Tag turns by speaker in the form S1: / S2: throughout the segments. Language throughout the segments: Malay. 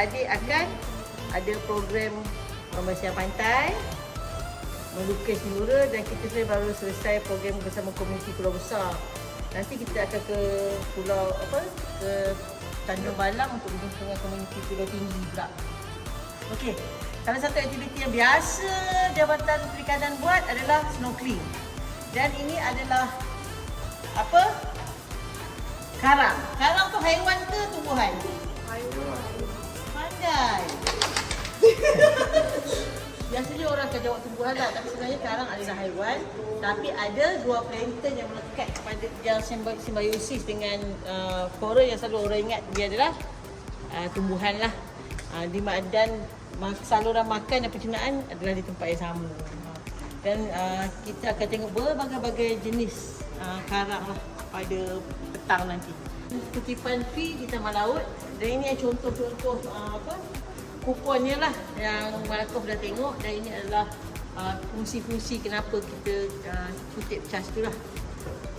S1: adik akan ada program pembersihan pantai, melukis mural, dan kita baru selesai program bersama komuniti Pulau Besar. Nanti kita akan ke pulau ke Tanjung Balang untuk berjumpa dengan komuniti Pulau Tinggi pula. Okey, salah satu aktiviti yang biasa Jabatan Perikanan buat adalah snorkeling. Dan ini adalah apa? Karang. Karang tu haiwan ke tumbuhan? Haiwan. Pandai. Biasanya orang akan jawab tumbuhan lah, tapi sebenarnya karang adalah haiwan. Tapi ada dua plankton yang melekat kepada yang simbiosis dengan coral yang selalu orang ingat dia adalah tumbuhan lah. Dan saluran makan dan pencernaan adalah di tempat yang sama. Dan kita akan tengok berbagai-bagai jenis karang lah pada petang nanti. Kutipan V di Taman Laut, dan ini contoh-contoh kuponnya lah yang Malakoff dah tengok, dan ini adalah fungsi-fungsi kenapa kita kutip cas tu lah.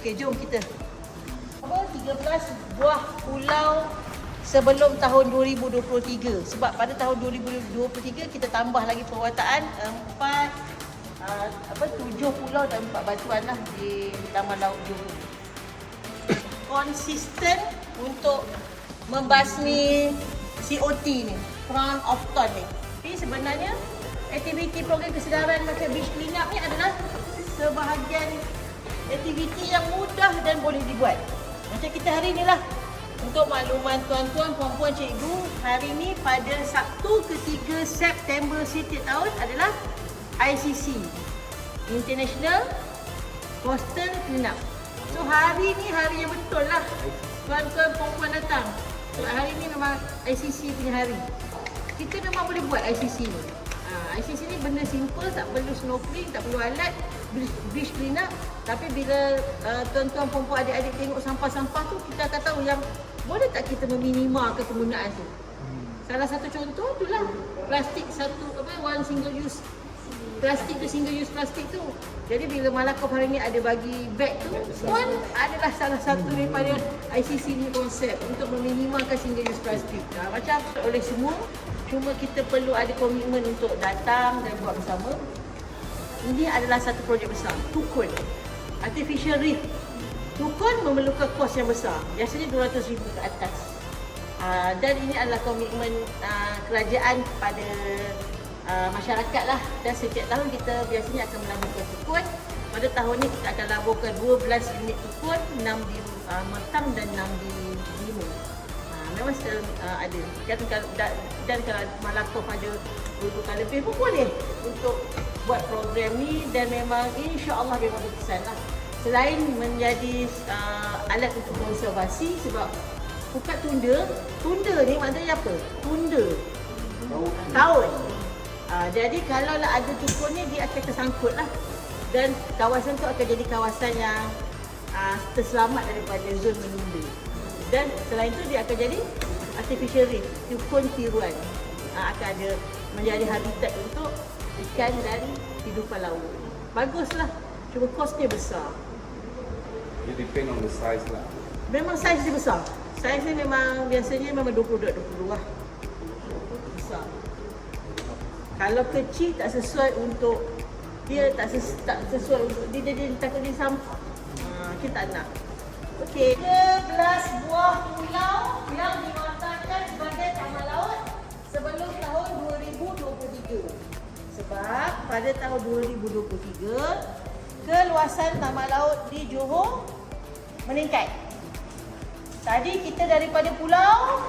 S1: Okey, jom kita. 13 buah pulau sebelum tahun 2023. Sebab pada tahun 2023 kita tambah lagi perwataan 7 pulau dan 4 batuan lah di Taman Laut Johor. Konsisten untuk membasmi COT ni, crown of thorn ni. Tapi sebenarnya aktiviti program kesedaran macam beach clean up ni adalah sebahagian aktiviti yang mudah dan boleh dibuat. Macam kita hari ni lah. Untuk makluman tuan-tuan, puan-puan, cikgu, hari ni pada Sabtu ke-3 September setiap tahun adalah ICC, International Coastal Cleanup. So hari ni hari yang betul lah tuan-tuan, puan-puan datang. So hari ni memang ICC punya hari. Kita memang boleh buat ICC ni. ICC ni benda simple, tak perlu snorkeling, tak perlu alat, beach cleanup. Tapi bila tuan-tuan, puan-puan, adik-adik tengok sampah-sampah tu, kita akan tahu yang boleh tak kita meminimalkan penggunaan tu. Salah satu contoh itulah plastik one single use plastik tu, single use plastik tu. Jadi bila Malakoff hari ni ada bagi beg tu pun adalah salah satu daripada ICC ni konsep untuk meminimalkan single use plastik. Macam oleh semua, cuma kita perlu ada komitmen untuk datang dan buat bersama. Ini adalah satu projek besar, Tukun Artificial Reef. Tukun memerlukan kos yang besar, biasanya RM200,000 ke atas. Dan ini adalah komitmen kerajaan kepada masyarakat lah. Dan setiap tahun kita biasanya akan melaburkan tukun. Pada tahun ni kita akan laburkan 12 unit tukun, 6 di Mertang dan 6 di Lima. Memang ada. Dan kalau Malakoff ada peruntukan lebih pun boleh untuk buat program ni, dan memang insya-Allah memang berkesan lah. Selain menjadi alat untuk konservasi, sebab bukan tunda ni maknanya apa? Tunda tahun. Jadi kalau lah ada tukun ni, dia akan tersangkut lah, dan kawasan tu akan jadi kawasan yang terselamat daripada zon menunda. Dan selain tu dia akan jadi artificial reef, tukun tiruan. Akan ada menjadi habitat untuk ikan dan hidupan laut. Baguslah, cuma kosnya besar.
S2: It depend on the size lah.
S1: Memang saiz dia besar. Saiz dia memang biasanya memang 20 lah. Besar. Kalau kecil tak sesuai untuk dia, tak sesuai untuk dia, jadi takut dia sampah. Kita tak nak. Okey, 13 buah pulau yang dinyatakan sebagai taman laut sebelum tahun 2023. Sebab pada tahun 2023 keluasan taman laut di Johor meningkat. Tadi kita daripada pulau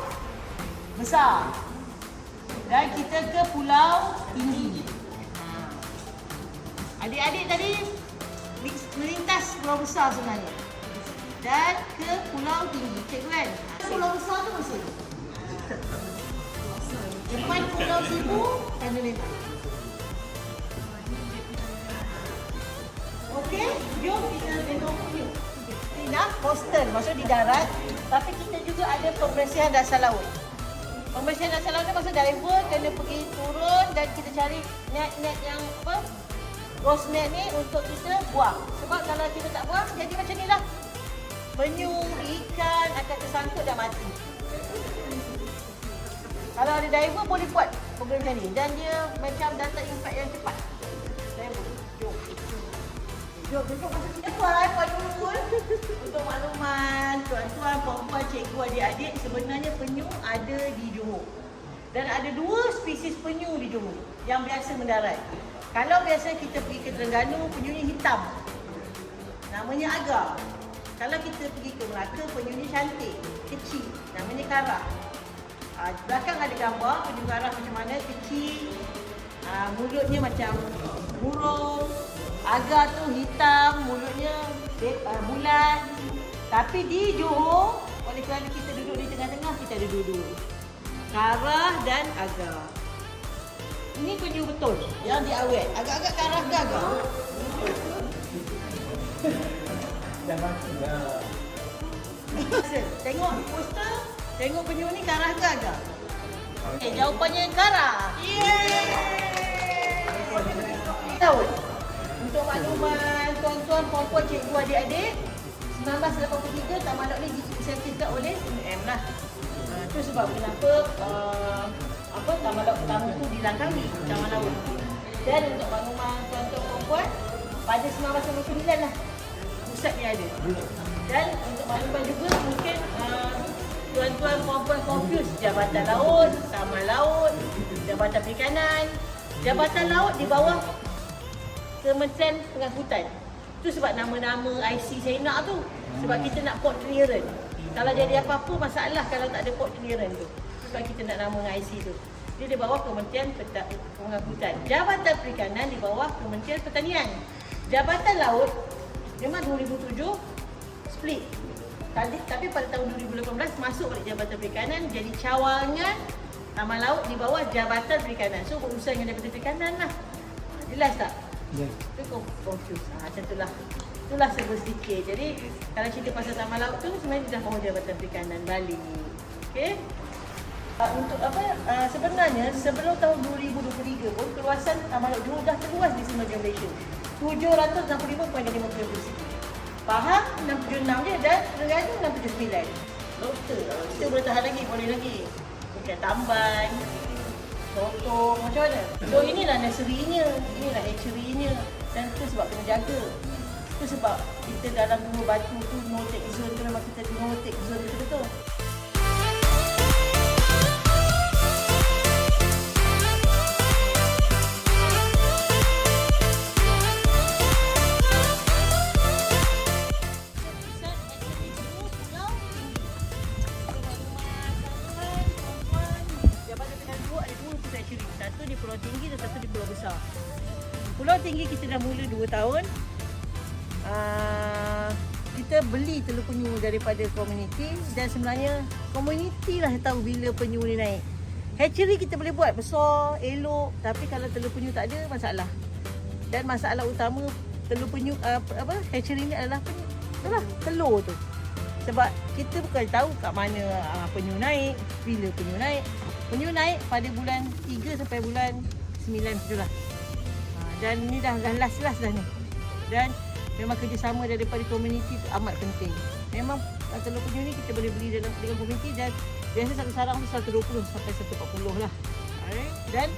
S1: besar dan kita ke pulau tinggi. Adik-adik tadi melintas pulau besar sebenarnya dan ke pulau tinggi. Cikgu kan? Pulau besar tu masih depan Pulau Sibu, Tanjung Lembah. Okey, jom kita tengok ni. Cleanup coastal, maksud di darat, tapi kita juga ada pembersihan dasar laut. Pembersihan dasar laut ni maksud diver kena pergi turun dan kita cari net-net yang ghost net ni untuk kita buang. Sebab kalau kita tak buang, jadi macam ni lah. Penyu, ikan akan tersangkut dan mati. Kalau ada diver boleh buat program macam ni. Dan dia macam data impact yang cepat. Diver. Jom. Jom, masuk kita keluar iPod dulu. Untuk makluman tuan-tuan, puan-puan, cikgu, adik-adik, sebenarnya penyu ada di Johor. Dan ada 2 spesies penyu di Johor yang biasa mendarat. Kalau biasa kita pergi ke Terengganu, penyunya hitam. Namanya agar. Kalau kita pergi ke Melaka, penyunya cantik, kecil. Namanya karah. Belakang ada gambar penyu karah macam mana, kecil. Mulutnya macam burung. Agar tu hitam, mulutnya bulat. Tapi di Johor, oleh kerana kita duduk di tengah-tengah, kita ada dua-dua. Karah dan agar. Ini penyu betul yang diawet. Agak-agak karah ke agar?
S3: Dah mati dah.
S1: Tengok poster, tengok penyu ni karah ke agar? Jawapannya karah. Tahu? Untuk makluman tuan-tuan, puan-puan, cikgu, adik-adik, 1983 Taman Laut ni disertifikat oleh UMM lah. Itu sebab kenapa Taman Laut pertama tu dilangkangi Taman Laut. Dan untuk makluman tuan-tuan, puan-puan, pada 1999 lah pusat ni ada. Dan untuk makluman juga mungkin tuan-tuan, puan-puan confuse Jabatan Laut, Taman Laut, Jabatan Perikanan. Jabatan Laut di bawah Kementerian Pengangkutan. Itu sebab nama-nama IC saya nak tu. Sebab kita nak port clearance. Kalau jadi apa-apa masalah kalau tak ada port clearance tu. Sebab kita nak nama dengan IC tu. Dia di bawah Kementerian Pengangkutan. Jabatan Perikanan di bawah Kementerian Pertanian. Jabatan Laut memang 2007 split. Tapi pada tahun 2018 masuk balik Jabatan Perikanan jadi cawangan Taman Laut di bawah Jabatan Perikanan. So berurusan dengan Jabatan Perikanan lah. Jelas tak?
S3: Ya.
S1: Itu confuse. Macam itulah. Itulah serba sedikit. Jadi kalau cerita pasal Taman Laut tu sebenarnya dah bawah Jabatan Perikanan Bali. Okey. Untuk sebenarnya sebelum tahun 2023 pun keluasan Taman Laut Johor dah terluas di semenanjung Malaysia. 765.50 segi. Pahang 66 je dan Terengganu 69. Lobster. Kita boleh tahan lagi, boleh lagi. Ikan tamban, sotong, macam mana? So inilah nursery-nya, inilah hatchery-nya. Dan itu sebab kena jaga. Itu sebab kita dalam gua batu tu no take zone tu memang kita no take zone betul-betul. Satu di Pulau Tinggi dan satu di Pulau Besar. Pulau Tinggi kita dah mula 2 tahun. Kita beli telur penyu daripada komuniti dan sebenarnya komuniti lah tahu bila penyu ni naik. Hatchery kita boleh buat besar, elok, tapi kalau telur penyu tak ada masalah. Dan masalah utama telur penyu hatchery ni adalah telur tu. Sebab kita bukan tahu kat mana penyu naik, bila penyu naik. Penyu naik pada bulan 3 sampai bulan 9 itulah. Dan ni dah last dah ni. Dan memang kerjasama daripada komuniti amat penting. Memang telur penyu ni kita boleh beli dengan komuniti dan biasa satu sarang tu 120 sampai 140 lah. Dan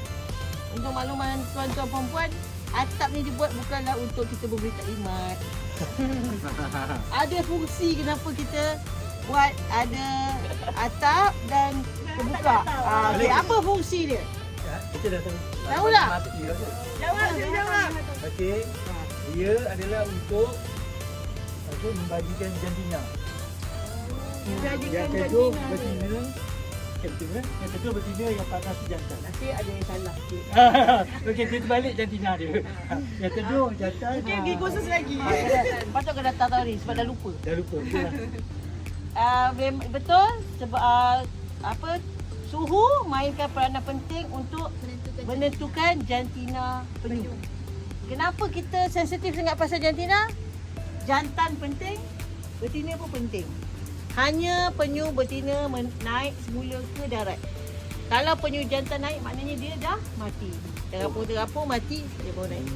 S1: untuk makluman tuan-tuan puan-puan, atap ni dibuat bukanlah untuk kita memberi taklimat. Ada fungsi kenapa kita buat ada atap dan terbuka. Okay, apa fungsi dia?
S3: Kita dah tahu.
S1: Tahu tak?
S3: Jawab. Okey. Dia adalah untuk membagikan jantina. Yang kedua betina, yang kedua betina yang panas jantan.
S1: Nanti ada yang salah sikit.
S3: Okey, kita balik jantina dia. Yang kedua jantan.
S1: Okey, khusus lagi. Patut kau datang tahun ni sebab dah lupa.
S3: Dah lupa.
S1: Betul sebab suhu mainkan peranan penting untuk menentukan jantina penyu. Kenapa kita sensitif sangat pasal jantina? Jantan penting, betina pun penting. Hanya penyu betina naik semula ke darat. Kalau penyu jantan naik maknanya dia dah mati. Terapung mati dia baru naik.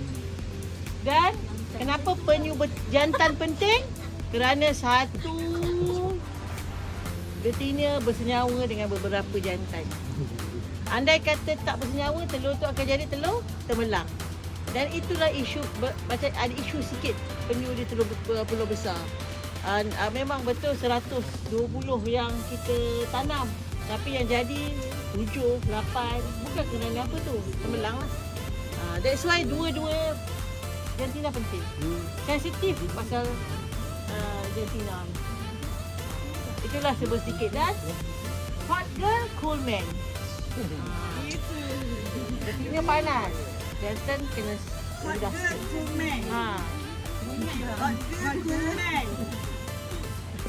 S1: Dan kenapa penyu jantan penting? Kerana satu betina bersenyawa dengan beberapa jantan. Andai kata tak bersenyawa, telur tu akan jadi telur temelang. Dan itulah isu, macam ada isu sikit penyu di telur besar. Memang betul 120 yang kita tanam. Tapi yang jadi 7, 8, bukan kerana apa tu, temelang lah. That's why dua-dua jantina penting. Sensitif pasal jantina ni. Itulah sebab sedikit. Dan hot girl, cool man. Jantina panas. Jantan kena rendah sikit.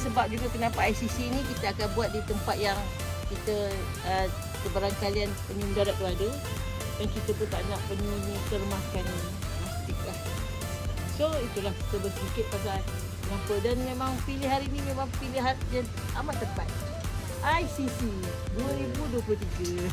S1: Sebab juga kenapa ICC ni kita akan buat di tempat yang kita kebarangkalian penyu mendarat tu ada. Dan kita pun tak nak penyu ni termaskan plastik lah. So itulah kita bersikit pasal kenapa. Dan memang pilih hari ni memang pilihan yang amat tepat. ICC 2023.